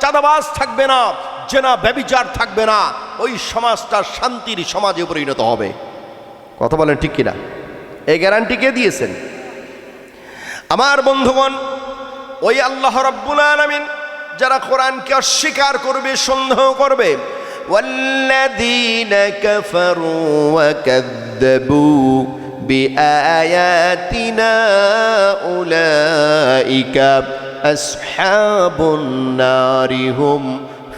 চাঁদাবাজ থাকবে না, জেনা ব্যভিচার থাকবে না, ওই সমাজটা শান্তির সমাজে পরিণত হবে। কথা বলেন ঠিক কিনা? এই গ্যারান্টি কে দিয়েছেন? আমার বন্ধুগণ, ওই আল্লাহ রাব্বুল আলামিন যারা কোরআনকে অস্বীকার করবে, সন্দেহ করবে, ওয়াল্লাযীনা কাফারু ওয়া কাযযাবু বিআয়াতিনা উলাইকা আসহাবুন নারি হুম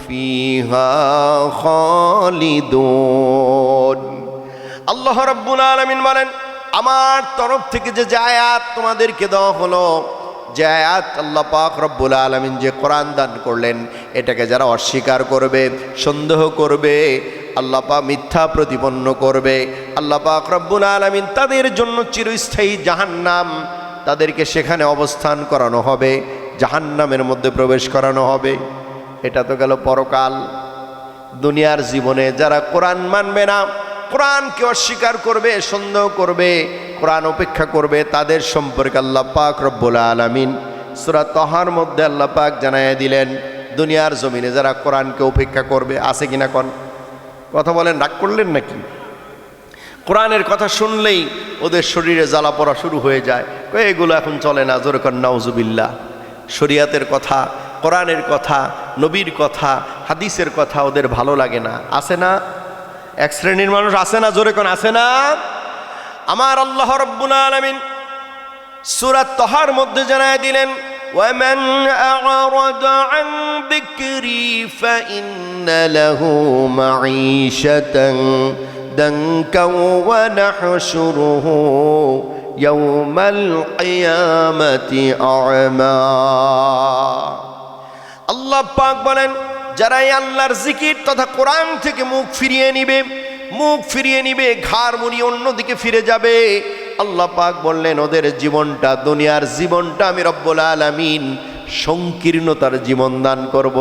ফিহা খালিদুন। আল্লাহ রাব্বুল আলামিন বলেন, আমার তরফ থেকে যে আয়াত তোমাদেরকে দেওয়া হলো, যে আয়াত আল্লাহ পাক রব্বুল আলামিন যে কোরআন দান করলেন, এটাকে যারা অস্বীকার করবে, সন্দেহ করবে, আল্লাহ পাক মিথ্যা প্রতিপন্ন করবে, আল্লাহ পাক রব্বুল আলামিন তাদের জন্য চিরস্থায়ী জাহান্নাম, তাদেরকে সেখানে অবস্থান করানো হবে, জাহান্নামের মধ্যে প্রবেশ করানো হবে। এটা তো গেল পরকাল। দুনিয়ার জীবনে যারা কোরআন মানবে না, কোরআনকে অস্বীকার করবে, সন্দেহ করবে, কোরআন উপেক্ষা করবে, তাদের সম্পর্কে আল্লাহ পাক রব্বুল আলামিন সূরা তাহার মধ্যে আল্লাহ পাক জানাইয়া দিলেন, দুনিয়ার জমিনে যারা কোরআনকে উপেক্ষা করবে, আছে কিনা কোন কথা বলেন? রাগ করলেন নাকি? কোরআনের কথা শুনলেই ওদের শরীরে জ্বালা পড়া শুরু হয়ে যায়, এগুলো এখন চলে না, জোরে কর নাউজুবিল্লাহ। শরিয়াতের কথা, কোরআনের কথা, নবীর কথা, হাদিসের কথা ওদের ভালো লাগে না, আছে না? এক শ্রেণীর মানুষ আছে না? জোরে কোন আছে না? আমার আল্লাহ রাব্বুল আলামিন সূরা তাহার মধ্যে জানায় দিলেন, ওয়ামান আ'রাদা আন যিকরি ফাইন্না লাহু মাঈশাতান দানকা ওয়া নাহশুরুহু ইয়াওমাল কিয়ামাতি আ'মা। আল্লাহ পাক বলেন, যারা এই আল্লাহর জিকির তথা কোরআন থেকে মুখ ফিরিয়ে নিবে, ঘাড় মুড়িয়ে অন্যদিকে ফিরে যাবে, আল্লাহ পাক বললেন ওদের জীবনটা, দুনিয়ার জীবনটা আমি রব্বুল আলামিন সংকীর্ণতার জীবন দান করব।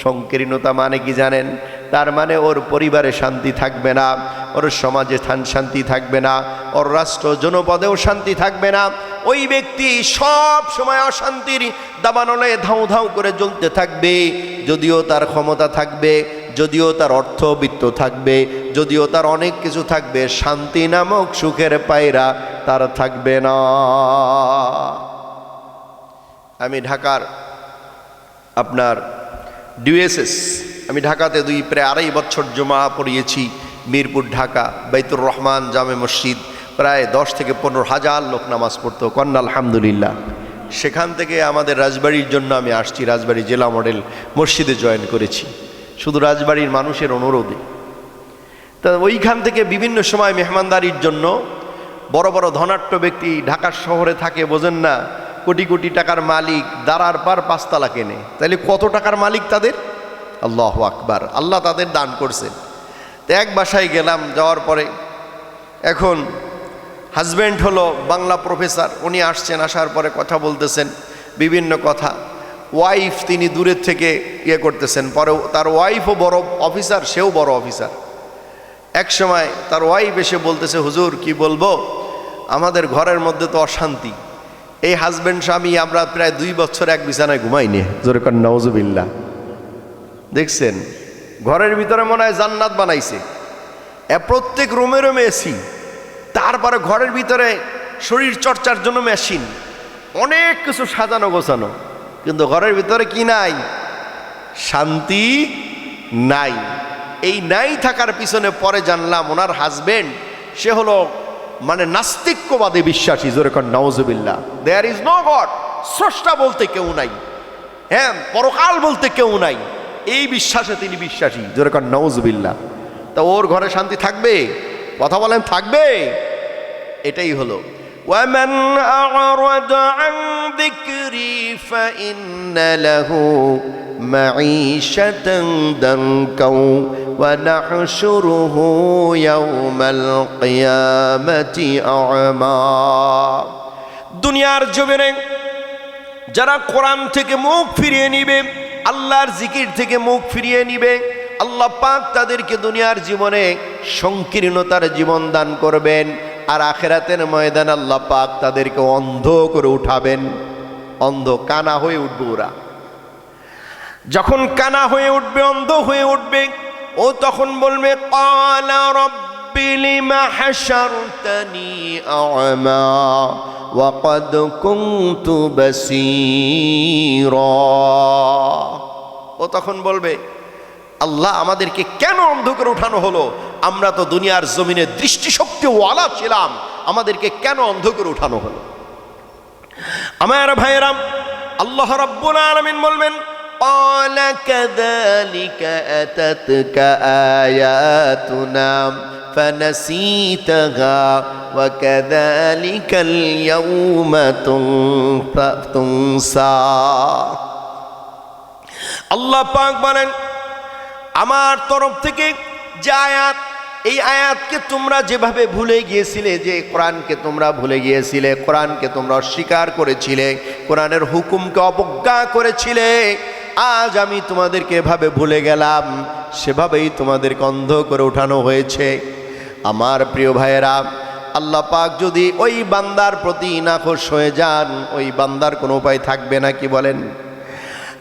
সংকীর্ণতা মানে কি জানেন? তার মানে ওর পরিবারে শান্তি থাকবে না, ওর সমাজে শান্তি থাকবে না, ওর রাষ্ট্র জনপদেও শান্তি থাকবে না। ওই ব্যক্তি সব সময় অশান্তির দাবানলে ধাউ ধাউ করে জ্বলতে থাকবে। যদিও তার ক্ষমতা থাকবে, যদিও তার অর্থবিত্ত থাকবে, যদিও তার অনেক কিছু থাকবে, শান্তি নামক সুখের পায়রা তার থাকবে না। আমি ঢাকার আপনার ডিউএসএস, আমি ঢাকাতে প্রায় 2.5 বছর জমা পড়িয়েছি। মিরপুর ঢাকা বাইতুর রহমান জামে মসজিদ, প্রায় 10 থেকে 15,000 লোক নামাজ পড়তো, কন্যা আলহামদুলিল্লাহ। সেখান থেকে আমাদের রাজবাড়ির জন্য আমি আসছি, রাজবাড়ি জেলা মডেল মসজিদে জয়েন করেছি শুধু রাজবাড়ির মানুষের অনুরোধে। তা ওইখান থেকে বিভিন্ন সময় মেহমানদারির জন্য বড় বড় ধনাঢ্য ব্যক্তি ঢাকার শহরে থাকে, বোঝেন না, কোটি কোটি টাকার মালিক, দাঁড়ার পার 5 তালা কেনে, তাহলে কত টাকার মালিক তাদের? আল্লাহু আকবার, আল্লাহ তাদের দান করছেন। তো এক বাসায় গেলাম, যাওয়ার পরে এখন হাজব্যান্ড হলো বাংলা প্রফেসর, উনি আসছেন, আসার পরে কথা বলতেছেন বিভিন্ন কথা। ওয়াইফ তিনি দূরের থেকে করতেছেন, পরে তার ওয়াইফও বড় অফিসার, সেও বড় অফিসার। এক সময় তার ওয়াইফ এসে বলতেছে, হুজুর কি বলবো, আমাদের ঘরের মধ্যে তো অশান্তি, এই হাজব্যান্ড স্বামী আমরা প্রায় 2 বছর এক বিছানায় ঘুমাইনি। জোরে কর নাউজুবিল্লাহ। দেখছেন, ঘরের ভিতরে মনে হয় জান্নাত বানাইছে, প্রত্যেক রুমে রুমে এসি, তারপরে ঘরের ভিতরে শরীর চর্চার জন্য মেশিন, অনেক কিছু সাজানো গোছানো, কিন্তু ঘরের ভিতরে কি নাই? শান্তি নাই। এই নাই থাকার পিছনে পরে জানলাম ওনার হাজবেন্ড সে হলো মানে নাস্তিক্যবাদে বিশ্বাসী। জোরে কর নাউজুবিল্লাহ। দেয়ার ইজ নো গড, স্রষ্টা বলতে কেউ নাই, হ্যাঁ পরকাল বলতে কেউ নাই, এই বিশ্বাসে তিনি বিশ্বাসী। জোরে কর নাউজুবিল্লাহ। তা ওর ঘরে শান্তি থাকবে? কথা বলেন, থাকবে? এটাই হলো ওয়ামান আ'রাদা আন যিকরি ফাইন্না লাহু মাঈশাতান দানকা ওয়া নাহশুরুহু ইয়াওমাল কিয়ামাতি আ'মা। দুনিয়ার জমিনে যারা কোরআন থেকে মুখ ফিরিয়ে নিবে, আল্লাহর জিকির থেকে মুখ ফিরিয়ে নিবে, আল্লাহ পাক তাদেরকে দুনিয়ার জীবনে সংকীর্ণতার জীবন দান করবেন, আর আখিরাতের ময়দানে আল্লাহ পাক তাদেরকে অন্ধ করে উঠাবেন। অন্ধ, কানা হয়ে উঠবে ওরা। যখন কানা হয়ে উঠবে, অন্ধ হয়ে উঠবে, ও তখন বলবে ক্বালা রাব্বি লিমা হাশারতানি আ'মা ওয়া ক্বাদ কুনতু বাসীরা। ও তখন বলবে, আল্লাহ আমাদেরকে কেন অন্ধ করে উঠানো হলো? আমরা তো দুনিয়ার জমিনে দৃষ্টিশক্তিওয়ালা ছিলাম, আমাদেরকে কেন অন্ধ করে উঠানো হলো? আমার ভাইয়েরা, আল্লাহ রাব্বুল আলামিন বলবেন ক্বালা কাযালিকা আতাতকা আয়াতুনা ফানাসিতাহা ওয়া কাযালিকাল ইয়াউমা তুনসা। আল্লাহ পাক বলেন, আমার তরফ থেকে যে আয়াত, এই আয়াতকে তোমরা যেভাবে ভুলে গিয়েছিলে, যে কোরআনকে তোমরা ভুলে গিয়েছিলে, কোরআনকে তোমরা অস্বীকার করেছিলে, কোরআনের হুকুমকে অবজ্ঞা করেছিলে, আজ আমি তোমাদেরকে এভাবে ভুলে গেলাম, সেভাবেই তোমাদেরকে অন্ধ করে উঠানো হয়েছে। আমার প্রিয় ভাইয়েরা, আল্লাহ পাক যদি ওই বান্দার প্রতি নাখোশ হয়ে যান, ওই বান্দার কোনো উপায় থাকবে না। কি বলেন?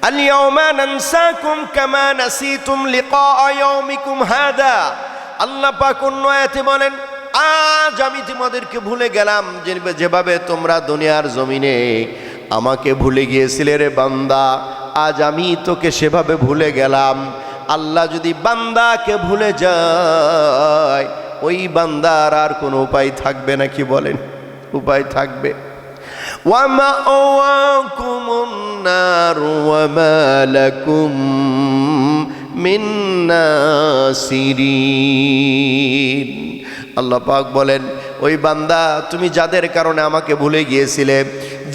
আল-ইয়াওমা নানসাকুম কামা নাসিতুম লিকা ইয়াউমিকুম হাদা। আল্লাহ পাক অন্য আয়াতে বলেন, আজ আমি তোমাদেরকে ভুলে গেলাম যেভাবে তোমরা দুনিয়ার জমিনে আমাকে ভুলে গিয়েছিলে রে বান্দা, আজ আমি তোকে সেভাবে ভুলে গেলাম। আল্লাহ যদি বান্দাকে ভুলে যায়, ওই বান্দার আর কোনো উপায় থাকবে না। কি বলেন? উপায় থাকবে। ওয়া মাওয়াকুমুন নার ওয়া মা লাকুম মিন নাসিরিন। আল্লাহ পাক বলেন, ওই বান্দা তুমি যাদের কারণে আমাকে ভুলে গিয়েছিলে,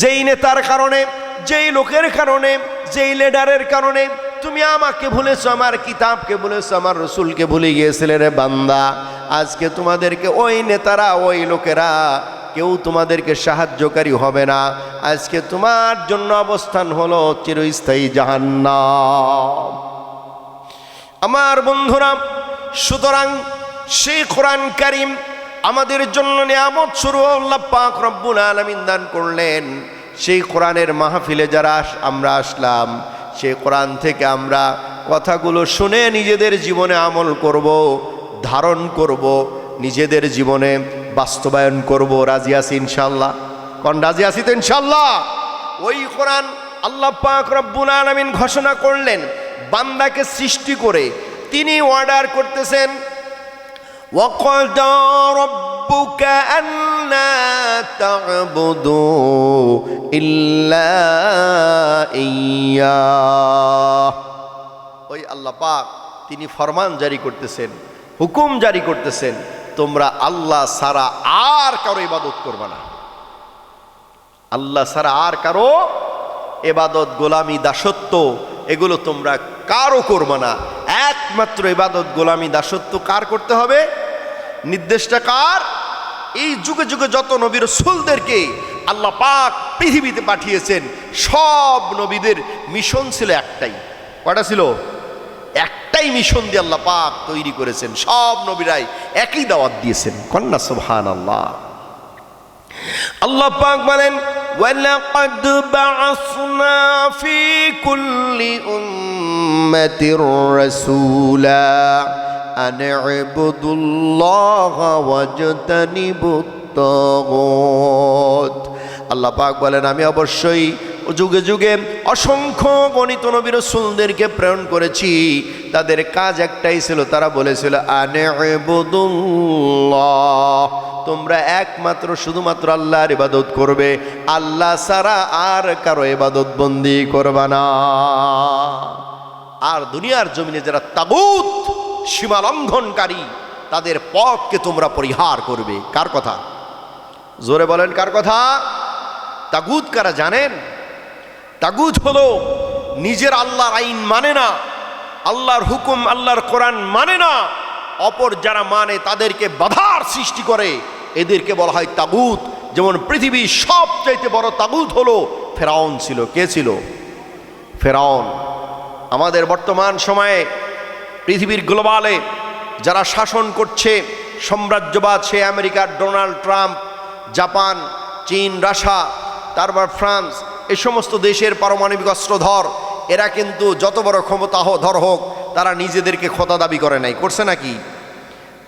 যেই নেতার কারণে, যেই লোকের কারণে, যেই লিডারের কারণে তুমি আমাকে ভুলেছো, আমার কিতাবকে ভুলেছো, আমার রসুলকে ভুলে গিয়েছিলে রে বান্দা, আজকে তোমাদেরকে ওই নেতারা, ওই লোকেরা কেউ তোমাদেরকে সাহায্যকারী হবে না। আজকে তোমার জন্য অবস্থান হলো চিরস্থায়ী জাহান্নাম। আমার বন্ধুরা, সুতরাং সেই কোরআন কারীম আমাদের জন্য নিয়ামত স্বরূপ আল্লাহ পাক রব্বুল আলামিন দান করলেন। সেই কোরআনের মাহফিলে যারা আমরা আসলাম, সেই কোরআন থেকে আমরা কথাগুলো শুনে নিজেদের জীবনে আমল করব, ধারণ করব, নিজেদের জীবনে বাস্তবায়ন করব। রাজি আছি ইনশাআল্লাহ? কোন রাজি আছি তো ইনশাআল্লাহ? ওই কোরআন আল্লাহ পাক রব্বুল আলামিন ঘোষণা করলেন, বান্দাকে সৃষ্টি করে তিনি অর্ডার করতেছেন, وَقَضَى رَبُّكَ أَلَّا تَعْبُدُوا إِلَّا إِيَّاهُ। ওই আল্লাহ পাক তিনি ফরমান জারি করতেছেন, হুকুম জারি করতেছেন, তোমরা আল্লাহ ছাড়া আর কারো ইবাদত করবে না। আল্লাহ ছাড়া আর কারো ইবাদত, গোলামি, দাসত্ব এগুলো তোমরা কারো করবে না। একমাত্র ইবাদত, গোলামি, দাসত্ব কার করতে হবে? নির্দেশটা কার? এই যুগে যুগে যত নবী রাসূলদেরকে আল্লাহ পাক পৃথিবীতে পাঠিয়েছেন, সব নবীদের মিশন ছিল একটাই। কয়টা ছিল? একটাই মিশন দিয়ে আল্লাহ পাক তৈরি করেছেন। সব নবীরাই একই দাওয়াত দিয়েছেন। কন্যা সুবহানাল্লাহ। আল্লাহ পাক বলেন, ওয়ালাকাদ বা'আসনা ফি কুল্লি উম্মাতির রাসূলা আন ইবুদুল্লাহা ওয়াজতানিবুত তাগুত। আল্লাহ পাক বলেন, আমি অবশ্যই যুগে যুগে অসংখ্য গণিত নবী রাসূলদেরকে প্রেরণ করেছি। তাদের কাজ একটাই ছিল, তারা বলেছিল আন ইবুদুল্লাহ, তোমরা একমাত্র শুধুমাত্র আল্লাহর ইবাদত করবে, আল্লাহ ছাড়া আর কারো ইবাদত বন্দি করবে না। আর দুনিয়ার জমিনে যারা তাগুত, সীমা লঙ্ঘনকারী, তাদের পথকে তোমরা পরিহার করবে। কার কথা? জোরে বলেন, কার কথা? তাগুত কারা জানেন? তাগুত হলো নিজের আল্লাহর আইন মানে না, আল্লাহর হুকুম, আল্লাহর কোরআন মানে না, অপর যারা মানে তাদেরকে বাধার সৃষ্টি করে, এদেরকে বলা হয় তাগুত। যেমন পৃথিবীর সবচাইতে বড় তাগুত হলো ফেরাউন ছিল। কে ছিল? ফেরাউন। আমাদের বর্তমান সময়ে পৃথিবীর গ্লোবালে যারা শাসন করছে, সাম্রাজ্যবাদ, সে আমেরিকার ডোনাল্ড ট্রাম্প, জাপান, চীন, রাশিয়া, তারপর ফ্রান্স, এই সমস্ত দেশের পারমাণবিক অস্ত্রধর, এরা কিন্তু যত বড় ক্ষমতা ধর হোক, তারা নিজেদেরকে খোদা দাবি করে নাই, করছে নাকি?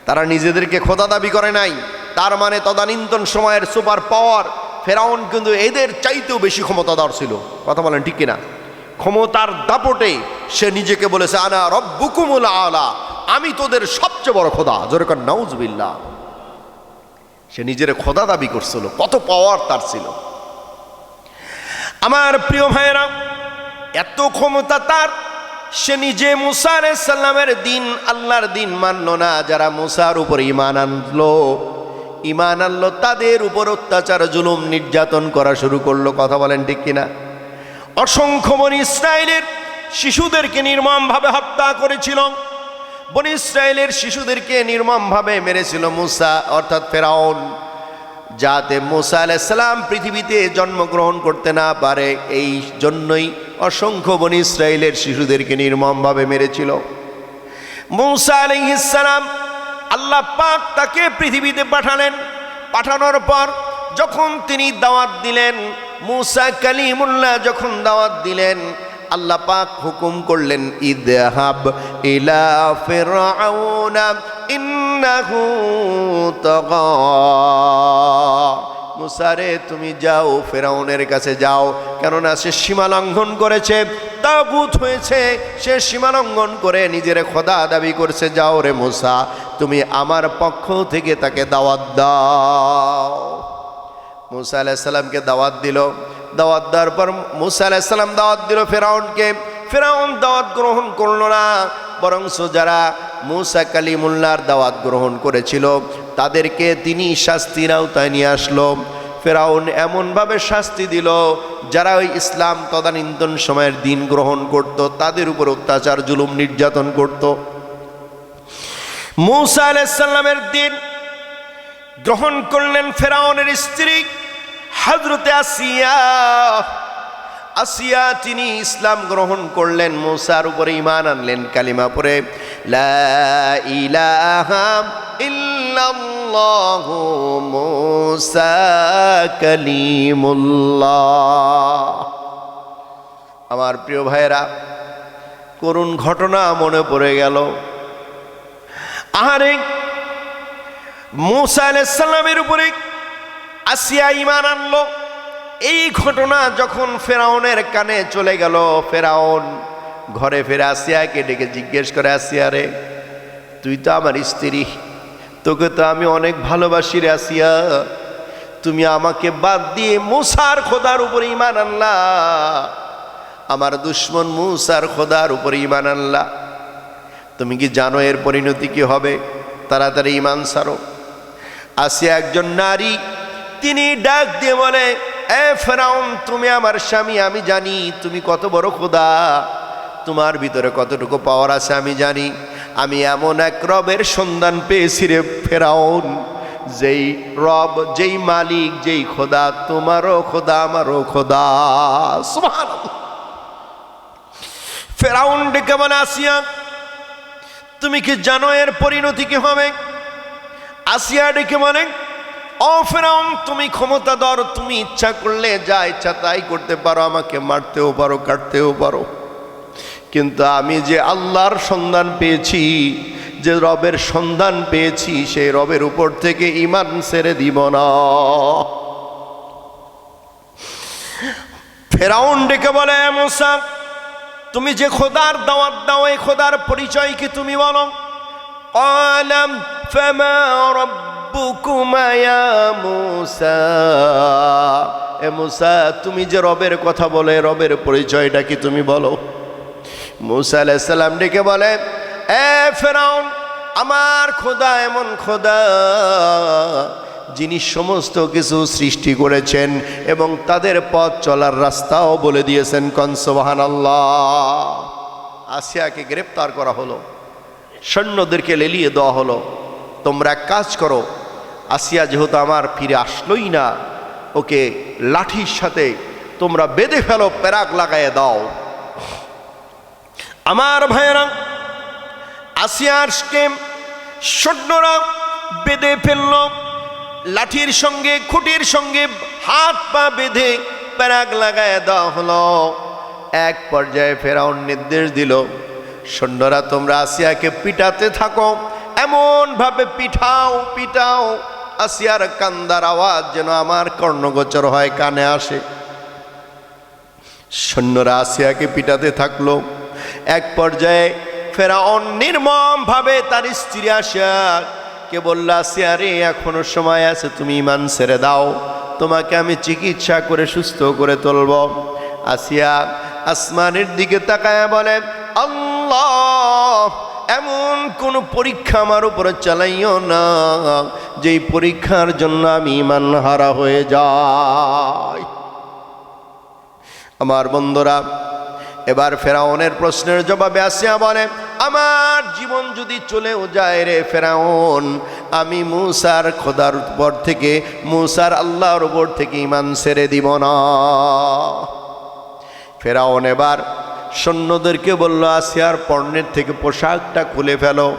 তারা নিজেদেরকে খোদা দাবি করে নাই। তার মানে তদানীন্তন সময়ের সুপার পাওয়ার ফেরাউন কিন্তু এদের চাইতেও বেশি ক্ষমতাধর ছিল। কথা বলেন ঠিক কিনা? ক্ষমতার দাপটে সে নিজেকে বলেছে আনা রব্বুকুমুল আলা, আমি তোদের সবচেয়ে বড় খোদা। জোরে কর নাউজুবিল্লাহ। সে নিজের খোদা দাবি করছিল, কত পাওয়ার তার ছিল। আমার প্রিয় ভাইয়েরা, এত ক্ষমতা তার, সে নিজে মুসা আলাইহিস সালামের দিন, আল্লাহর দিন মানল না। যারা মুসার উপর ঈমান আনলো তাদের উপর অত্যাচার, জুলুম, নির্যাতন করা শুরু করলো। কথা বলেন ঠিক কিনা? অসংখ্য বনি ইসরায়েলের শিশুদেরকে নির্মমভাবে হত্যা করেছিল। বনি ইসরায়েলের শিশুদেরকে নির্মমভাবে মেরেছিল মুসা অর্থাৎ ফেরাউন, যাতে মুসা আলাইহিস সালাম পৃথিবীতে জন্মগ্রহণ করতে না পারে। এই জন্যই অসংখ্য বনি ইসরায়েলের শিশুদেরকে নির্মমভাবে মেরেছিল। মুসা আলাইহিস সালাম, আল্লাহ পাক তাকে পৃথিবীতে পাঠালেন। পাঠানোর পর যখন তিনি দাওয়াত দিলেন, মুসা কালিমুল্লাহ যখন দাওয়াত দিলেন, আল্লাহ পাক হুকুম করলেন ইযহাব ইলা ফিরআউনা ইন্নাহু তাগা। মুসা রে, তুমি যাও ফেরাউনের কাছে যাও, কেননা সে সীমা লঙ্ঘন করেছে, তাগুত হয়েছে, সে সীমা লঙ্ঘন করে নিজের খোদা দাবি করছে। যাও রে মুসা, তুমি আমার পক্ষ থেকে তাকে দাওয়াত দাও। মুসা আলাইহিস সালামকে দাওয়াত দিল। দাওয়াত দেওয়ার পর মুসা আলাইহিস সালাম দাওয়াত দিল ফেরাউনকে। ফেরাউন দাওয়াত গ্রহণ করলো না, বরঞ্চ যারা মুসা কালিমুল্লাহর দাওয়াত গ্রহণ করেছিল তাদেরকে তিনি শাস্তির আওতায় নিয়ে আসলো। ফেরাউন এমনভাবে শাস্তি দিল, যারা ওই ইসলাম তদানীন্তন সময়ের দিন গ্রহণ করত তাদের উপর অত্যাচার, জুলুম, নির্যাতন করত। মুসা আলাইহিস সালামের দিন গ্রহণ করলেন ফেরাউনের স্ত্রী হযরতে আসিয়া। তিনি ইসলাম গ্রহণ করলেন, মুসার উপরে ঈমান আনলেন, কালিমা পড়ে লা ইলাহা ইল্লাল্লাহু মুসা কালিমুল্লাহ। আমার প্রিয় ভাইয়েরা, করুণ ঘটনা মনে পড়ে গেল। আহারে, মুসা আলাইহিস সালামের উপরে আসিয়া ঈমান আনলো। এই ঘটনা যখন ফেরাউনের কানে চলে গেল, ফেরাউন ঘরে ফিরে আসিয়াকে ডেকে জিজ্ঞেস করে, আসিয়া রে, তুই তো আমার স্ত্রী, তোকে তো আমি অনেক ভালোবাসি রে আসিয়া, তুমি আমাকে বাদ দিয়ে মুসার খোদার উপর ঈমান আনলা, আমার দুশমন মুসার খোদার উপর ঈমান আনলা। তুমি কি জানো এর পরিণতি কি হবে? তাড়াতাড়ি ঈমান ছাড়ো। আসিয়া একজন নারী, তিনি ডাক দিয়ে বলে, এ ফেরাউন, তুমি আমার স্বামী, আমি জানি তুমি কত বড় খোদা, তোমার ভিতরে কতটুকু পাওয়ার আছে আমি জানি। আমি এমন এক রবের সন্ধান পেয়েছি রে ফেরাউন, যেই রব, যেই মালিক, যেই খোদা তোমারও খোদা আমারও খোদা। সুবহানাল্লাহ। ফেরাউন ডেকে বলে, আসিয়া, তুমি কি জানো এর পরিণতি কি হবে? আসিয়া ডেকে বলে, ও ফেরাউন, তুমি ক্ষমতাধর, তুমি ইচ্ছা করলে যা ইচ্ছা তাই করতে পারো, আমাকে মারতেও পারো, কাটতেও পারো, কিন্তু আমি যে আল্লাহর সন্ধান পেয়েছি, যে রবের সন্ধান পেয়েছি, সেই রবের উপর থেকে ঈমান ছেড়ে দিব না। ফেরাউন ডেকে বলে, মুসা, তুমি যে খোদার দাওয়াত দাও, এই খোদার পরিচয় কি তুমি বলো? ক্বালাম ফামা রাব্বুকুমা ইয়া মুসা। এ মুসা, তুমি যে রবের কথা বলে, রবের পরিচয়টা কি তুমি বলো? মুসা আলাইহিস সালাম ডেকে বলে, এ ফেরাউন, আমার খোদা এমন খোদা যিনি সমস্ত কিছু সৃষ্টি করেছেন এবং তাদের পথ চলার রাস্তাও বলে দিয়েছেন। কোন সুবহানাল্লাহ। আসিয়াকে গ্রেফতার করা হলো, সৈন্যদেরকে লেলিয়ে দেওয়া হলো। তোমরা এক কাজ করো, আসিয়া যেহেতু আমার ফিরে আসলোই না, ওকে লাঠির সাথে তোমরা বেঁধে ফেলো, প্যারাক লাগাইয়ে দাও। আমার ভাইয়েরা, আসিয়াকে সৈন্যরা বেঁধে ফেলল, লাঠির সঙ্গে খুঁটির সঙ্গে হাত পা বেঁধে প্যারাক লাগাইয়ে দেওয়া হলো। এক পর্যায়ে ফেরাউন নির্দেশ দিল, সৈন্যরা তোমরা আসিয়াকে পিটাতে থাকো, এমন ভাবে পিটাও পিটাও আসিয়ার কান্দার আওয়াজ যেন আমার কর্ণগোচর হয়, কানে আসে। সৈন্যরা আসিয়াকে পিটাতে থাকলো। এক পর্যায়ে ফেরাউন নির্মম ভাবে তার স্ত্রী আসিয়াকে বলল, আসিয়া রে, এখনো সময় আছে, তুমি ঈমান ছেড়ে দাও, তোমাকে আমি চিকিৎসা করে সুস্থ করে তুলব। আসিয়া আসমানের দিকে তাকায় বলে, আল্লাহ, এমন কোন পরীক্ষা আমার উপরে চালাইও না যেই পরীক্ষার জন্য আমি ঈমান হারা হয়ে যাই। আমার বন্ধুরা, এবার ফেরাউনের প্রশ্নের জবাবে আসিয়া বলে, আমার জীবন যদি চলেও যায় রে ফেরাউন, আমি মূসার খোদার উপর থেকে, মূসার আল্লাহর উপর থেকে ঈমান ছেড়ে দিব না। ফেরাউন এবার সৈন্যদেরকে বলল, আসিয়ার পর্ণের থেকে পোশাকটা খুলে ফেলো।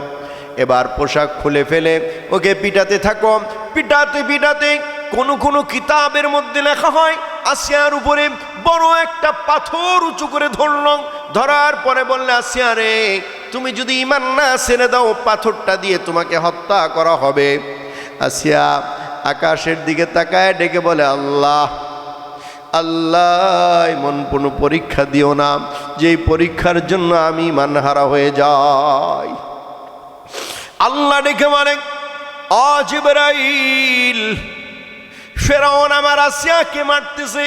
এবার পোশাক খুলে ফেলে ওকে পিটাতে থাকো। পিটাতে পিটাতে কোন কিতাবের মধ্যে লেখা হয় আসিয়ার উপরে বড় একটা পাথর উঁচু করে ধরল। ধরার পরে বললে, আসিয়া রে, তুমি যদি ঈমান না ছেড়ে দাও, পাথরটা দিয়ে তোমাকে হত্যা করা হবে। আসিয়া আকাশের দিকে তাকায় ডেকে বলে, আল্লাহ আল্লাহ, এমন কোনো পরীক্ষা দিও না যেই পরীক্ষার জন্য আমি ঈমান হারা হয়ে যাই। আল্লাহ ডেকে বলে, ও জিবরাইল, ফেরাউন আমার আসিয়াকে মারতেছে,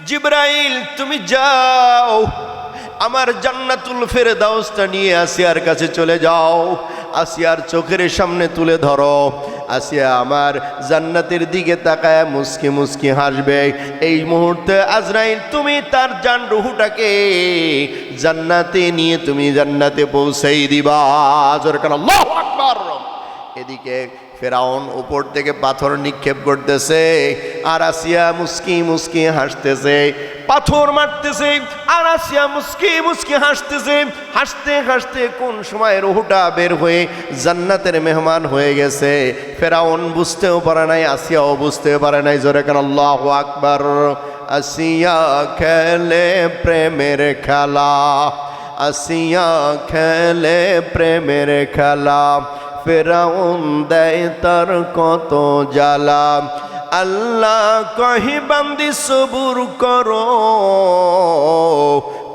জিবরাইল তুমি যাও, আমার জান্নাতুল ফেরদাউসটা নিয়ে আসিয়ার কাছে চলে যাও, আসিয়ার চোখের সামনে তুলে ধরো। আসিয়া আমার জান্নাতের দিকে তাকায় মুস্কি মুস্কি হাসবে। এই মুহূর্তে আজরাইল তুমি তার জান রুহুটাকে জান্নাতে নিয়ে তুমি জান্নাতে পৌঁছেই দিবা। আল্লাহু আকবার। এদিকে ফেরাউন উপর থেকে পাথর নিক্ষেপ করতেছে, আর আসিয়া মুস্কি মুস্কি হাসতেছে। পাথর মারতেছে আর আসিয়া মুস্কি মুস্কি হাসতেছে। হাসতে হাসতে কোন সময় রুহুটা বের হয়ে জান্নাতের মেহমান হয়ে গেছে। ফেরাউন বুঝতেও পারে নাই, আসিয়াও বুঝতেও পারে নাই। জোরে কান আল্লাহু আকবার। আসিয়া খেলে প্রেমের খেলা, আসিয়া খেলে প্রেমের খেলা, ফেরাউন দেয় তার কত জ্বালা। আল্লাহ কহি বান্দি সবুর করো,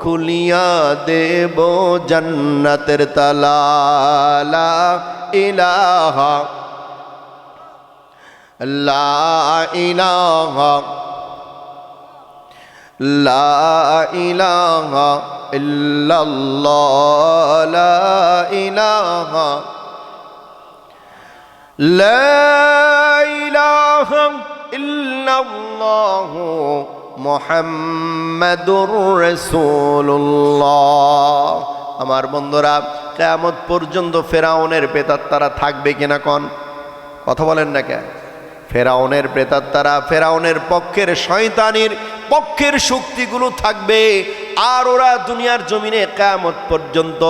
খুলিয়া দেব জান্নাতের তালা। লা ইলাহা লা ইলাহা লা ইলাহা ইল্লাল্লাহ, লা ইলাহা লা ইলাহা ইল্লাল্লাহু মুহাম্মাদুর রাসূলুল্লাহ। আমার বন্ধুরা, কিয়ামত পর্যন্ত ফেরাউনের প্রেতাত্মারা থাকবে কিনা কোন কথা বলেন না কেন? ফেরাউনের প্রেতাত্মারা, ফেরাউনের পক্ষের শয়তানির পক্ষের শক্তিগুলো থাকবে। আর ওরা দুনিয়ার জমিনে কিয়ামত পর্যন্ত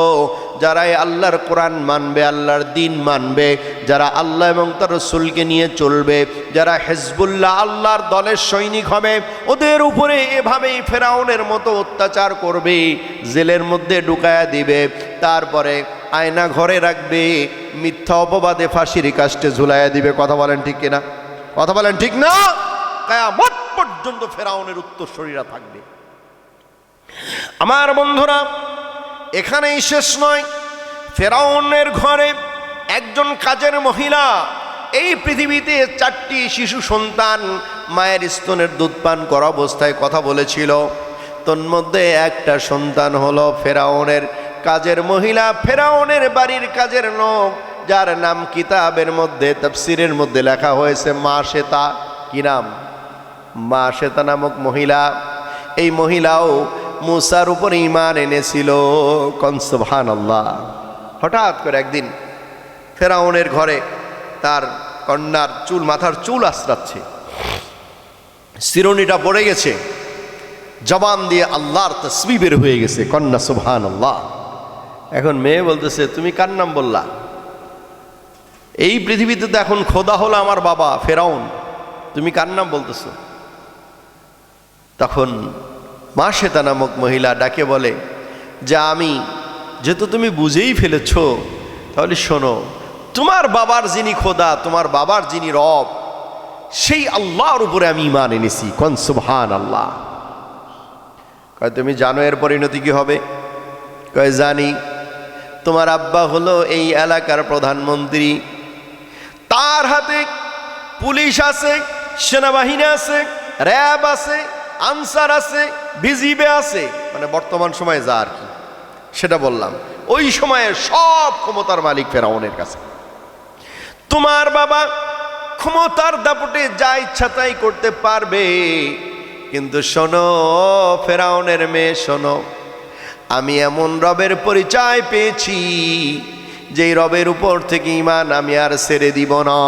যারাই আল্লাহর কোরআন মানবে, আল্লাহর দিন মানবে, যারা আল্লাহ এবং তার রাসূলকে নিয়ে চলবে, যারা হিজবুল্লাহ আল্লাহর দলের সৈনিক হবে, ওদের উপরে এভাবেই ফেরাউনের মতো অত্যাচার করবে, জেলের মধ্যে ঢুকায়া দিবে, তারপরে আয়না ঘরে রাখবে, মিথ্যা অপবাদে ফাঁসির কাস্টে ঝুলাইয়া দিবে। কথা বলেন ঠিক কিনা? কথা বলেন ঠিক না? কিয়ামত পর্যন্ত ফেরাউনের উত্তরসূরিরা থাকবে। আমার বন্ধুরা, এখানেই শেষ নয়। ফেরাউনের ঘরে একজন কাজের মহিলা, এই পৃথিবীতে 4টি শিশু সন্তান মায়ের স্তনের দুধ পান করা অবস্থায় কথা বলেছিল। তন্মধ্যে একটা সন্তান হলো ফেরাউনের কাজের মহিলা, ফেরাউনের বাড়ির কাজের লোক, যার নাম কিতাবের মধ্যে তাফসীরের মধ্যে লেখা হয়েছে মাশেতা। কি নাম? মাশেতা নামক মহিলা। এই মহিলাও মূসার উপর ঈমান এনেছিল। কোন সুবহানাল্লাহ। হঠাৎ করে একদিন ফেরাউনের ঘরে তার কন্যার চুল, মাথার চুল আশ্রাচ্ছে, শিরোনিটা পড়ে গেছে, জবান দিয়ে আল্লাহর তাসবিহ বের হয়ে গেছে, কন্যা সুবহানাল্লাহ। এখন মেয়ে বলতেছে, তুমি কার নাম বললা? এই পৃথিবীতে তো এখন খোদা হলো আমার বাবা ফেরাউন, তুমি কার নাম বলতেছো? তখন মাশেতা নামক মহিলা ডাকে বলে যে আমি যেহেতু তুমি বুঝেই ফেলেছ, তাহলে শোনো, তোমার বাবার যিনি খোদা, তোমার বাবার যিনি রব, সেই আল্লাহর উপরে আমি ঈমান এনেছি। কোন সুবহানাল্লাহ। কয় তুমি জানো এর পরিণতি কি হবে? কয় জানি। তোমার আব্বা হলো এই এলাকার প্রধানমন্ত্রী, তার হাতে পুলিশ আছে, সেনাবাহিনী আছে, র্যাব আছে, আনসার আছে, বিজিবি আছে, মানে বর্তমান সময়ে যা আর কি সেটা বললাম। ওই সময়ে সব ক্ষমতার মালিক ফেরাউনের কাছে। তোমার বাবা ক্ষমতার দাপটে যা ইচ্ছা তাই করতে পারবে, কিন্তু শোনো ফেরাউনের মেয়ে, শোনো, আমি এমন রবের পরিচয় পেয়েছি যেই রবের উপর থেকে ঈমান আমি আর ছেড়ে দিব না।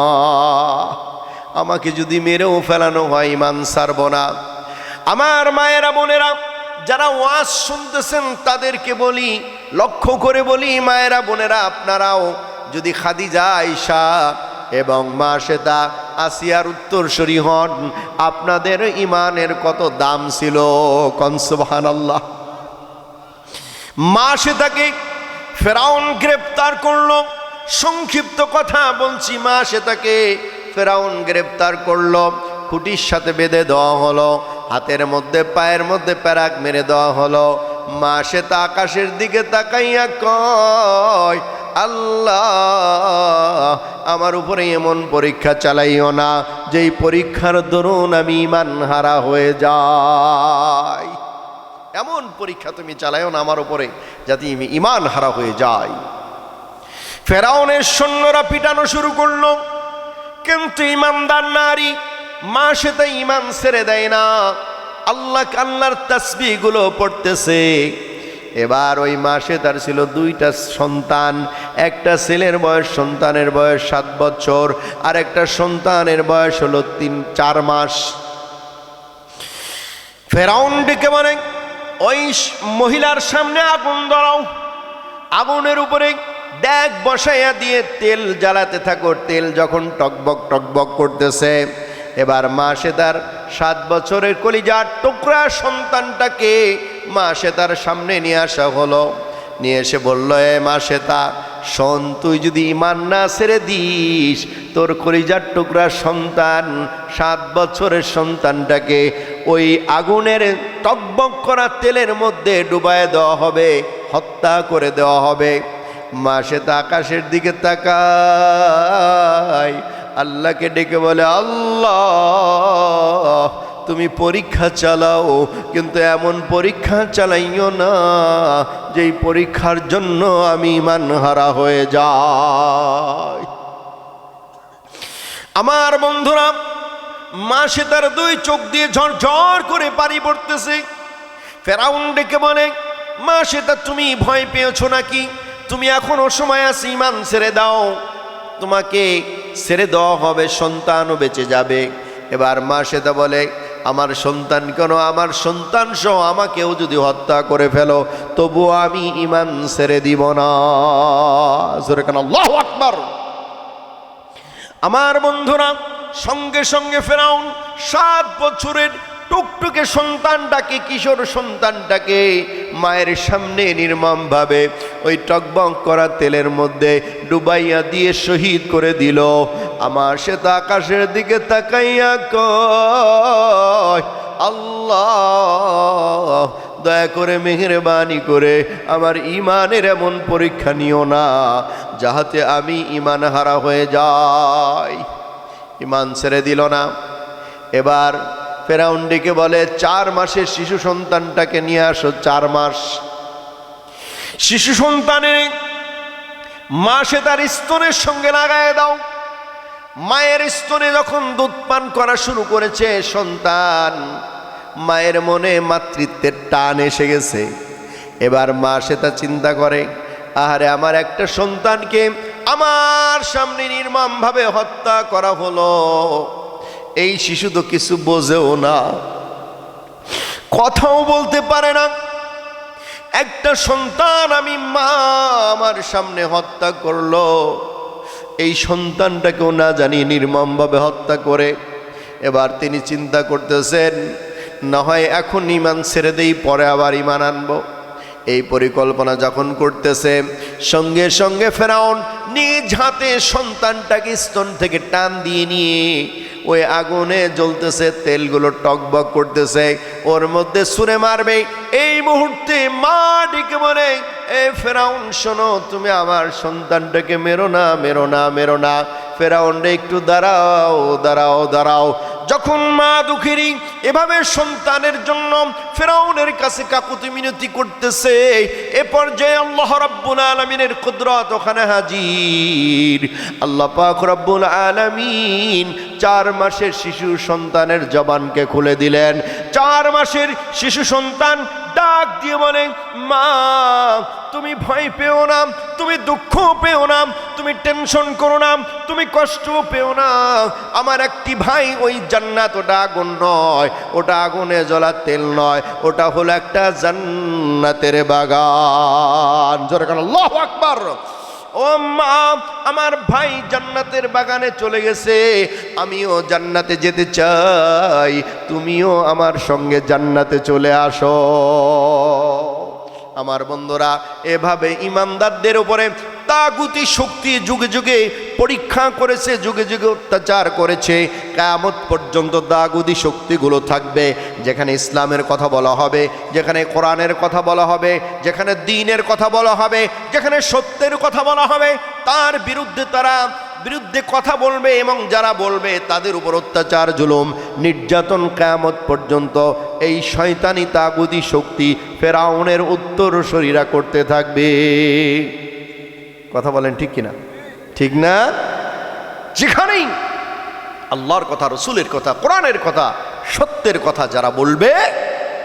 আমাকে যদি মেরেও ফেলানো হয় ঈমান ছাড়ব না। আমার মায়েরা বোনেরা যারা ওয়াজ শুনতেছেন তাদেরকে বলি, লক্ষ্য করে বলি, মায়েরা বোনেরা আপনারাও যদি খাদিজা, আয়েশা এবং মাশেতা, আসিয়ার উত্তরসূরি হন, আপনাদের ঈমানের কত দাম ছিল। কোন সুবহানাল্লাহ। মাশেতাকে ফেরাউন গ্রেপ্তার করলো। সংক্ষিপ্ত কথা বলছি, মাশেতাকে ফেরাউন গ্রেপ্তার করলো, খুঁটির সাথে বেঁধে দেওয়া হলো, হাতের মধ্যে পায়ের মধ্যে প্যারাক মেরে দেওয়া হলো। মাশেতা আকাশের দিকে তাকাইয়া কয়, আল্লাহ আমার উপরে এমন পরীক্ষা চালাইও না যেই পরীক্ষার দরুন আমি ঈমান হারা হয়ে যাই। এমন পরীক্ষা তুমি চালাইও না আমার উপরে যাতে আমি ঈমান হারা হয়ে যাই। ফেরাউনের সৈন্যরা পিটানো শুরু করলো, কিন্তু ইমানদার নারী মাশেতা ঈমান ছেড়ে দেয় না। আল্লাহর তাসবিহ গুলো পড়তেছে। এবার ওই মাশেতার ছিল দুইটা সন্তান, একটা ছেলের বয়স, সন্তানের বয়স 7 বছর, আর একটা সন্তানের বয়স হলো 3-4 মাস। ফেরাউন ডেকে বলে, ওই মহিলার সামনে আগুন ধরাও, আগুনের উপরে ড্যাগ বসাইয়া দিয়ে তেল জ্বালাতে থাকো। তেল যখন টকবক টকবক করতেছে, এবার মাশেতার 7 বছরের কলিজার টুকরা সন্তানটাকে মাশেতার সামনে নিয়ে আসা হলো। নিয়ে এসে বলল, এ মাশেতা শোন, তুই যদি ঈমান না ছেড়ে দিস, তোর কলিজার টুকরা সন্তান 7 বছরের সন্তানটাকে ওই আগুনের টকবক করা তেলের মধ্যে ডুবায় দেওয়া হবে, হত্যা করে দেওয়া হবে। মাশেতা আকাশের দিকে তাকায়, আল্লাহকে ডেকে বলে, আল্লাহ তুমি পরীক্ষা চালাও, কিন্তু এমন পরীক্ষা চালাইও না যেই পরীক্ষার জন্য আমি ঈমান হারা হয়ে যাই। আমার বন্ধুরা, মাশেতার 2 চোখ দিয়ে ঝরঝর করে পানি পড়তেছে। ফেরাউন ডেকে বলে, মাশেতা তুমি ভয় পেয়েছো নাকি? তুমি এখনো সময় আছে, ঈমান ছেড়ে দাও, তোমাকে ছেড়ে দেওয়া হবে, সন্তানও বেঁচে যাবে। এবার মাশেতা বলে, আমার সন্তান কেন, আমার সন্তান সহ আমাকেও যদি হত্যা করে ফেলো তবুও আমি ঈমান ছেড়ে দিব না। জোরে কেন আল্লাহু আকবার। আমার বন্ধুরা, সঙ্গে সঙ্গে ফেরাউন 7 বছরের টুকটুকে সন্তানটাকে, কিশোর সন্তানটাকে মায়ের সামনে নির্মমভাবে ওই টকবক করা তেলের মধ্যে ডুবাইয়া দিয়ে শহীদ করে দিল। আমার সেটা আকাশের দিকে তাকাইয়া কয়, আল্লাহ দয়া করে মেহেরবানি করে আমার ঈমানের এমন পরীক্ষা নিও না যাহাতে আমি ঈমান হারা হয়ে যাই। ঈমান ছেড়ে দিল না। এবার ফেরাউন ডেকে বলে, 4 মাসের শিশু সন্তানটাকে নিয়ে আসো। 4 মাস শিশু সন্তানের মাসে তার স্তনের সঙ্গে লাগায় দাও। মায়ের স্তনে যখন দুধ পান করা শুরু করেছে সন্তান, মায়ের মনে মাতৃত্বের টান এসে গেছে। এবার মা সেটা চিন্তা করে, আহারে আমার একটা সন্তানকে আমার সামনে নির্মমভাবে হত্যা করা হলো। এই শিশু তো কিছু বোঝেও না, কথাও বলতে পারে না। একটা সন্তান আমি মা আমার সামনে হত্যা করলো, এই সন্তানটাকেও না জানি নির্মমভাবে হত্যা করে। এবার তিনি চিন্তা করতেছেন, না হয় এখন ঈমান ছেড়ে দেই, পরে আবার ঈমান আনবো। এই পরিকল্পনা যখন করতেছে, সঙ্গে সঙ্গে ফেরাউন নিজ হাতে সন্তানটাকে স্তন থেকে টান দিয়ে নিয়ে ওই আগুনে জ্বলতেছে, তেলগুলো টকবক করতেছে, ওর মধ্যে ছুঁড়ে মারবে। এই মুহূর্তে মা ডেকে বলে, এ ফেরাউন শোনো, তুমি আমার সন্তানটাকে মেরো না, মেরো না, মেরো না। ফেরাউন রে একটু দাঁড়াও, দাঁড়াও, দাঁড়াও। যখন মা দুঃখিনী এভাবে সন্তানের জন্য ফেরাউনের কাছে কাকুতি মিনতি করতেছে, এ পর্যায়ে আল্লাহ রাব্বুল আলামিনের কুদরত ওখানে হাজির। আল্লাহ পাক রব্বুল আলামিন 4 মাসের শিশু সন্তানের জবানকে খুলে দিলেন। 4 মাসের শিশু সন্তান ডাক দিয়ে বলে, মা তুমি ভয় পেও না, তুমি দুঃখ পেও না, তুমি টেনশন করো না, তুমি কষ্ট পেও না। আমার একটি ভাই ওই জান্নাত, ওটা আগুন নয়, ওটা আগুনে জ্বলা তেল নয়, ওটা হলো একটা জান্নাতের বাগান। জোরে কান আল্লাহু আকবার। ও মা, আমার ভাই জান্নাতের বাগানে চলে গেছে, আমিও জান্নাতে যেতে চাই, তুমিও আমার সঙ্গে জান্নাতে চলে আসো। আমার বন্ধুরা, এভাবে ইমানদারদের উপরে তাগুতি শক্তি যুগে যুগে পরীক্ষা করেছে, যুগে যুগে অত্যাচার করেছে। কিয়ামত পর্যন্ত তাগুতি শক্তিগুলো থাকবে। যেখানে ইসলামের কথা বলা হবে, যেখানে কোরআনের কথা বলা হবে, যেখানে দ্বীনের কথা বলা হবে, যেখানে সত্যের কথা বলা হবে, তার বিরুদ্ধে তারা কথা বলবে, এবং যারা বলবে তাদের উপর অত্যাচার, জুলুম, নির্যাতন কিয়ামত পর্যন্ত এই শয়তানি তাগুতি শক্তি ফেরাউনের উত্তরসূরিরা করতে থাকবে। কথা বলেন ঠিক কিনা? ঠিক না? যেখানেই আল্লাহর কথা, রসুলের কথা, কোরআনের কথা, সত্যের কথা যারা বলবে,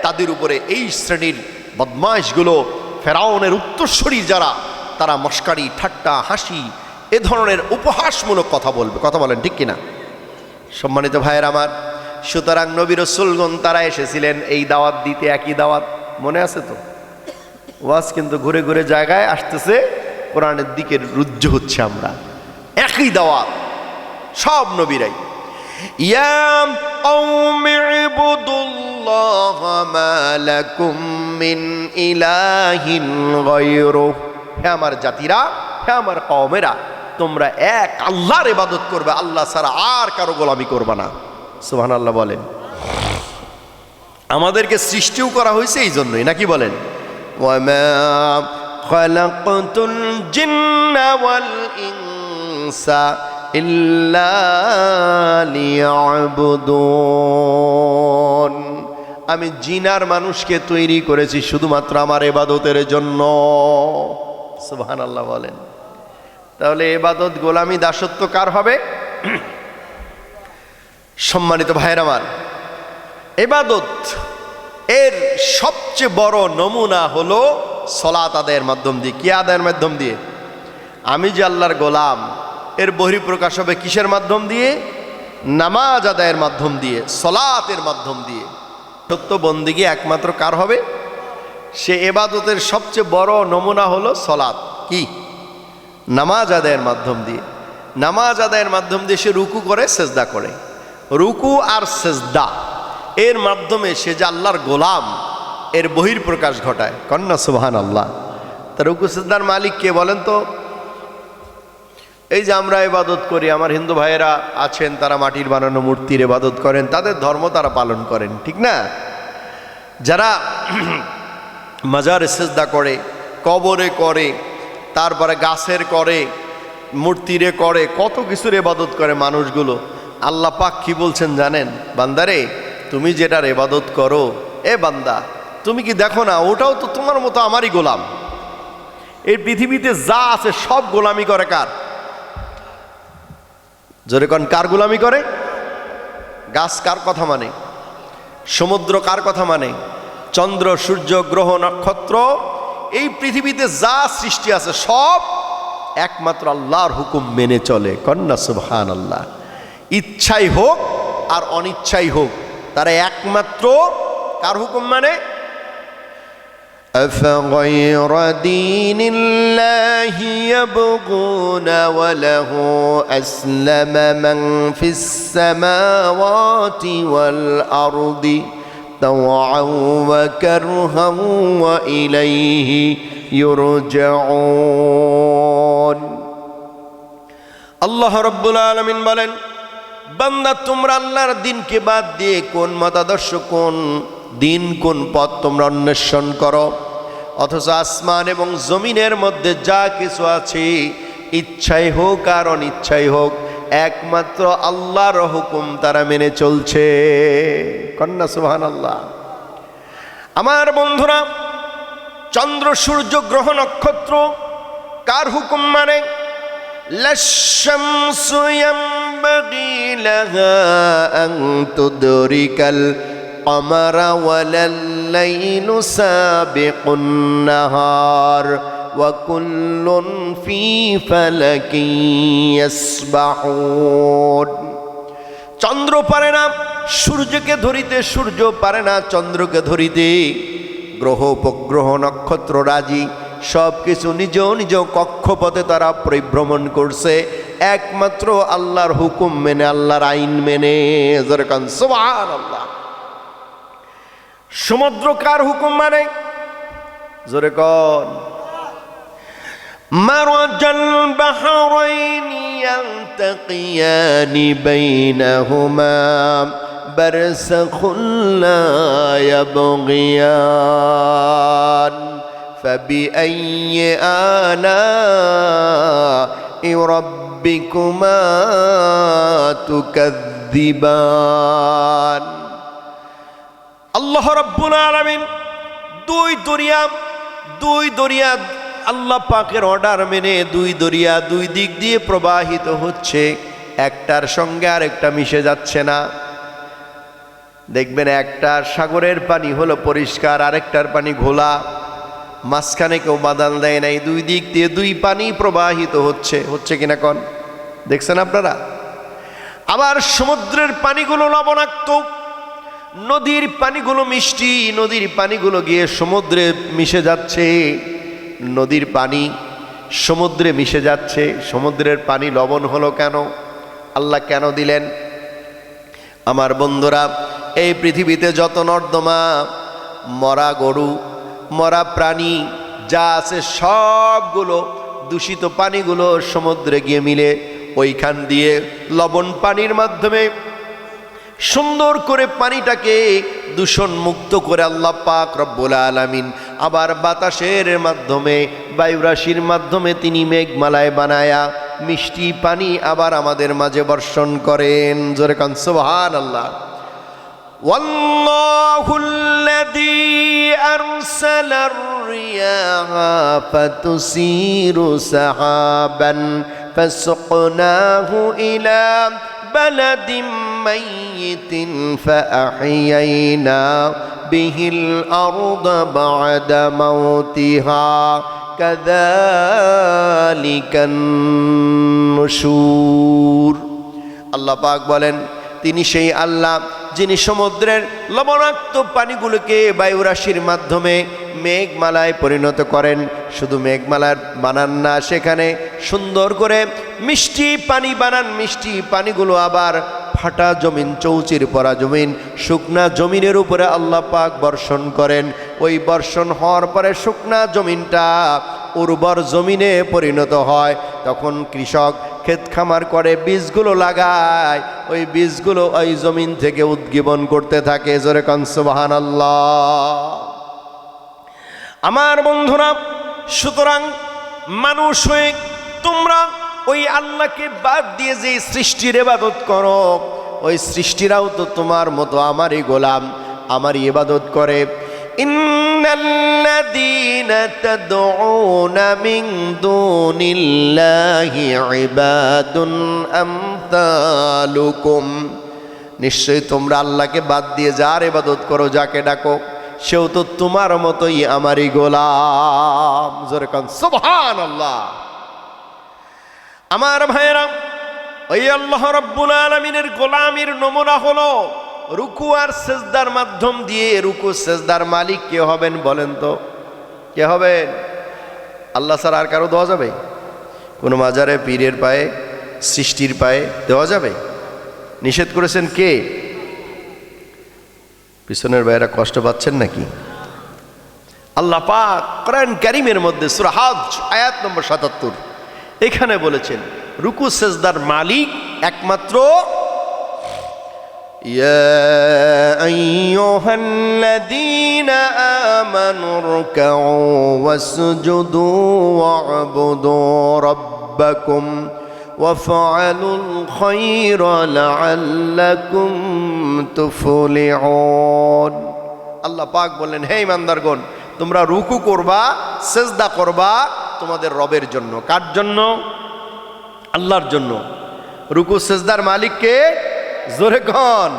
তাদের উপরে এই শ্রেণীর বদমাইশগুলো, ফেরাউনের উত্তরসূরি যারা, তারা মস্কারি, ঠাট্টা, হাসি, এ ধরনের উপহাসমূলক কথা বলবে। কথা বলেন ঠিক কিনা? সম্মানিত ভাইয়ের আমার, সুতরাং নবী রাসূলগণ তারা এসেছিলেন এই দাওয়াত দিতে, একই দাওয়াত। মনে আছে তো? ওয়াজ কিন্তু ঘুরে ঘুরে জায়গায় আসতেছে, কোরআনের দিকে রুজ্জু হচ্ছে আমরা। একই দাওয়াত সব নবীরাই। ইয়া কওমি ইবুদুল্লাহ মা লাকুম মিন ইলাহিন গায়রুহু। হে আমার জাতিরা, হে আমার কওমেরা, তোমরা এক আল্লাহর ইবাদত করবে, আল্লাহ ছাড়া আর কারো গোলামি করবে না। সুবহানাল্লাহ বলেন। আমাদেরকে সৃষ্টিও করা হয়েছে এই জন্যই, নাকি বলেন? ওয়ামা খালাকতুল জিন্না ওয়াল ইনসা ইল্লা লিয়াবুদুন। আমি জিন আর মানুষকে তৈরি করেছি শুধুমাত্র আমার ইবাদতের জন্য। সুবহানাল্লাহ বলেন। তাহলে ইবাদত, গোলামি, দাসত্ব কার হবে? সম্মানিত ভাইয়ের আমার, ইবাদত এর সবচেয়ে বড় নমুনা হলো সালাত আদায়ের মাধ্যম দিয়ে। কি আদায়ের মাধ্যম দিয়ে? আমি যে আল্লাহর গোলাম, এর বহিঃপ্রকাশ হবে কিসের মাধ্যম দিয়ে? নামাজ আদায়ের মাধ্যম দিয়ে, সালাতের মাধ্যম দিয়ে। সত্য বন্দেগী একমাত্র কার হবে? সে ইবাদতের সবচেয়ে বড় নমুনা হলো সালাত। কি? নামাজ আদায়ের মাধ্যম দিয়ে। নামাজ আদায়ের মাধ্যম দিয়ে সে রুকু করে, সেজদা করে। রুকু আর সেজদা এর মাধ্যমে সে যে আল্লাহর গোলাম, এর বহিঃপ্রকাশ ঘটায়। কন্যা সুবহানাল্লাহ। তা রুকু সেজদার মালিক কে বলেন তো? এই যে আমরা ইবাদত করি, আমার হিন্দু ভাইয়েরা আছেন, তারা মাটির বানানো মূর্তির ইবাদত করেন, তাদের ধর্ম তারা পালন করেন, ঠিক না? যারা মাজারে সেজদা করে, কবরে করে, তারপরে গাছের করে, মূর্তিরে করে, কত কিছুর ইবাদত করে মানুষগুলো। আল্লাহ পাক কি বলছেন জানেন? বান্দারে, তুমি যেটার ইবাদত করো, এ বান্দা, তুমি কি দেখো না ওটাও তো তোমার মতো আমারই গোলাম। এই পৃথিবীতে যা আছে সব গোলামি করে কার? জোরে কোন, কার গোলামি করে? গাছ কার কথা মানে? সমুদ্র কার কথা মানে? চন্দ্র, সূর্য, গ্রহ, নক্ষত্র, এই পৃথিবীতে যা সৃষ্টি আছে সব একমাত্র আল্লাহর হুকুম মেনে চলে। কন্যা সুবহানাল্লাহ। ইচ্ছাই হোক আর অনিচ্ছাই হোক, তারা একমাত্র কার হুকুম মানে? أفغير دين الله يبغون وله أسلم من في السماوات والأرض طوعا وكرها وإليه يرجعون আল্লাহ রাব্বুল আলামিন বলেন, বান্দা তোমরা আল্লাহর দিনকে বাদ দিয়ে কোন মতাদর্শ, কোন দিন, কোন পথ তোমরা অন্বেষণ করো, অথচ আসমান এবং জমিনের মধ্যে যা কিছু আছে, ইচ্ছাই হোক আর অনিচ্ছাই হোক, একমাত্র আল্লাহর হুকুম তারা মেনে চলছে। কন্যা সুবহানাল্লাহ। আমার বন্ধুরা, চন্দ্র, সূর্য, গ্রহ, নক্ষত্র কার হুকুম মানে? লাশ-শামসু ইয়ানবাগি লাহা আন তুদরিকাল কমারা ওয়ালাল লাইলু সাবিকুন নাহার ওয়া কুল্লুন ফি ফালাকিন ইয়াসবাহুন। চন্দ্র পারে না সূর্যকে ধরিতে, সূর্য পারে না চন্দ্রকে ধরিতে। গ্রহ, উপগ্রহ, নক্ষত্র রাজি সব কিছু নিজ নিজ কক্ষপথে তারা পরিভ্রমণ করছে, একমাত্র আল্লাহর হুকুম মেনে, আল্লাহর আইন মেনে। সুবহানাল্লাহ। সমুদ্র কার হুকুম মানে? জোরে কন। মারাজাল বাহরাইনি ইয়ালতাকিয়ানি বাইনাহুমা বারযাখুন লা ইয়াবগিয়ান ফাবিআইয়ি আলা'i রাব্বিকুমা তুকাযযিবান। আল্লাহ রাব্বুল আলামিন দুই দরিয়া আল্লাহ পাকের অর্ডার মেনে দুই দরিয়া দুই দিক দিয়ে প্রবাহিত হচ্ছে, একটার সঙ্গে আরেকটা মিশে যাচ্ছে না। দেখবেন একটা সাগরের পানি হলো পরিষ্কার, আরেকটার পানি ঘোলা, মাঝখানে কেউ বাদাল দেয় নাই, দুই দিক দিয়ে দুই পানি প্রবাহিত হচ্ছে কিনা কন? দেখছেন আপনারা? আবার সমুদ্রের পানিগুলো লবণাক্ত, নদীর পানিগুলো মিষ্টি, নদীর পানিগুলো গিয়ে সমুদ্রে মিশে যাচ্ছে। নদীর পানি সমুদ্রে মিশে যাচ্ছে, সমুদ্রের পানি লবণ হলো কেন? আল্লাহ কেন দিলেন? আমার বন্ধুরা, এই পৃথিবীতে যত নর্দমা, মরা গরু, মরা প্রাণী যা আছে সবগুলো দূষিত পানিগুলো সমুদ্রে গিয়ে মিলে ওইখান দিয়ে লবণ পানির মাধ্যমে সুন্দর করে পানিটাকে দূষণ মুক্ত করে আল্লাহ পাক রব্বুল আলামিন আবার বাতাসের মাধ্যমে, বায়ুরাশির মাধ্যমে তিনি মেঘমালায় বানায়া মিষ্টি পানি আবার আমাদের মাঝে বর্ষণ করেন। জোরে কান সুবহানাল্লাহ। ওয়াল্লাহুল্লাযী আরসালার রিয়াহা ফাতুসিরু সাহাবান ফাসুকনাহু ইলা বালাদিন মাইয়িতিন ফাআহইয়াইনা বিহিল আরদা বা'দা মাউতিহা কাযালিকান নুশুর। আল্লাহ পাক বলেন, তিনি সেই আল্লাহ যিনি সমুদ্রের লবণাক্ত পানিগুলোকে বায়ুরাশির মাধ্যমে মেঘমালায় পরিণত করেন। শুধু মেঘমালার বানান না, সেখানে সুন্দর করে মিষ্টি পানি বানান। মিষ্টি পানিগুলো আবার ফাটা জমিন, চৌচির পরা জমিন, শুকনা জমিনের উপরে আল্লাহ পাক বর্ষণ করেন। ওই বর্ষণ হওয়ার পরে শুকনা জমিনটা উর্বর জমিনে পরিণত হয়। তখন কৃষক ক্ষেত খামার করে বীজগুলো লাগায়, ওই বীজগুলো ওই জমিন থেকে উদ্গীবন করতে থাকে। জোরে কান সুবহানাল্লাহ। আমার বন্ধুরা, সুতরাং মানুষ হয়ে তোমরা ওই আল্লাহকে বাদ দিয়ে যে সৃষ্টির ইবাদত করো, ওই সৃষ্টিরাও তো তোমার মতো আমারই গোলাম, আমারই ইবাদত করে। ইন্নাল্লাযীনা তাদউনা মিন দুনিল্লাহি ইবাদুন আমসালুকুম। নিশ্চয়ই তোমরা আল্লাহকে বাদ দিয়ে যার ইবাদত করো, যাকে ডাকো, সেও তো তোমার মতোই আমারই গোলাম। জোরে কান সুবহানাল্লাহ। আমার ভাইয়েরা, ওই আল্লাহ রাব্বুল আলামিনের গোলামির নমুনা হলো রুকু আর সেজদার মাধ্যম দিয়ে। রুকু সেজদার মালিক কে হবেন বলেন তো? কে হবেন? আল্লাহ ছাড়া আর কারো দেওয়া যাবে? কোনো মাজারে, পীরের পায়ে, সৃষ্টির পায়ে দেওয়া যাবে? নিষেধ করেছেন কে? পিছনের ভাইয়েরা কষ্ট পাচ্ছেন নাকি? আল্লাহ পাক কোরআন কারীমের মধ্যে সূরা হজ আয়াত নম্বর ৭৭ এখানে বলেছেন রুকু সেজদার মালিক একমাত্র ইয়া আইয়ুহাল্লাযীনা আমানু রুকউ ওয়াসজুদু ওয়া'বুদু রাব্বাকুম ওয়াফআলুল খায়রা লাআল্লাকুম তুফলিহুন। আল্লাহ পাক বললেন, হে ঈমানদারগণ, তোমরা রুকু করবা, সেজদা করবা তোমাদের রবের জন্য। কার জন্য? আল্লাহর জন্য। রুকু সেজদার মালিককে? জোরে কন,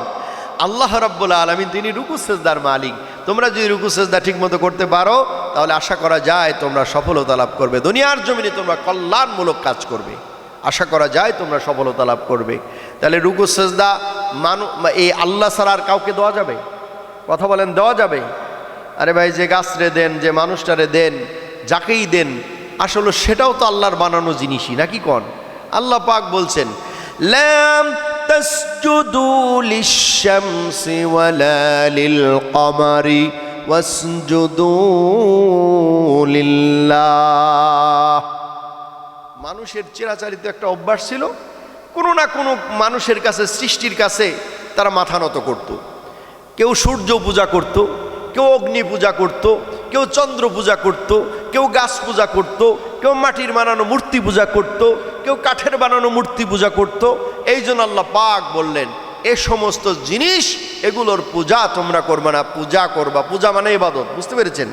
আল্লাহ রাব্বুল আলামিন, তিনি রুকু সেজদার মালিক। তোমরা যদি রুকু সেজদা ঠিক মতো করতে পারো তাহলে আশা করা যায় তোমরা সফলতা লাভ করবে, দুনিয়ার জমিনে তোমরা কল্যাণমূলক কাজ করবে, আশা করা যায় তোমরা সফলতা লাভ করবে। তাহলে রুকু সেজদা এই আল্লাহ ছাড়া আর কাউকে দেওয়া যাবে? কথা বলেন, দেওয়া যাবে? আরে ভাই, যে গাছরে দেন, যে মানুষটারে দেন, যাকেই দেন, আসলে সেটাও তো আল্লাহর বানানো জিনিসই, নাকি কন? আল্লাহ পাক বলছেন, লাম তাসজুদু লিশ-শামসি ওয়ালা লিল-কমারি ওয়াসজুদু লিল্লাহ। মানুষের চিরাচরিত একটা অভ্যাস ছিল, কোনো না কোনো মানুষের কাছে, সৃষ্টির কাছে তারা মাথা নত করত। কেউ সূর্য পূজা করত, কেউ অগ্নি পূজা করত, কেউ চন্দ্র পূজা করত, কেউ গাছ পূজা করত, কেউ মাটির বানানো মূর্তি পূজা করত, কেউ কাঠের বানানো মূর্তি পূজা করত। এই জন্য আল্লাহ পাক বললেন, এ সমস্ত জিনিস, এগুলোর পূজা তোমরা করবে না, পূজা করবা। পূজা মানে ইবাদত, বুঝতে পেরেছেন?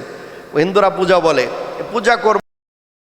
হিন্দুরা পূজা বলে, পূজা করবা।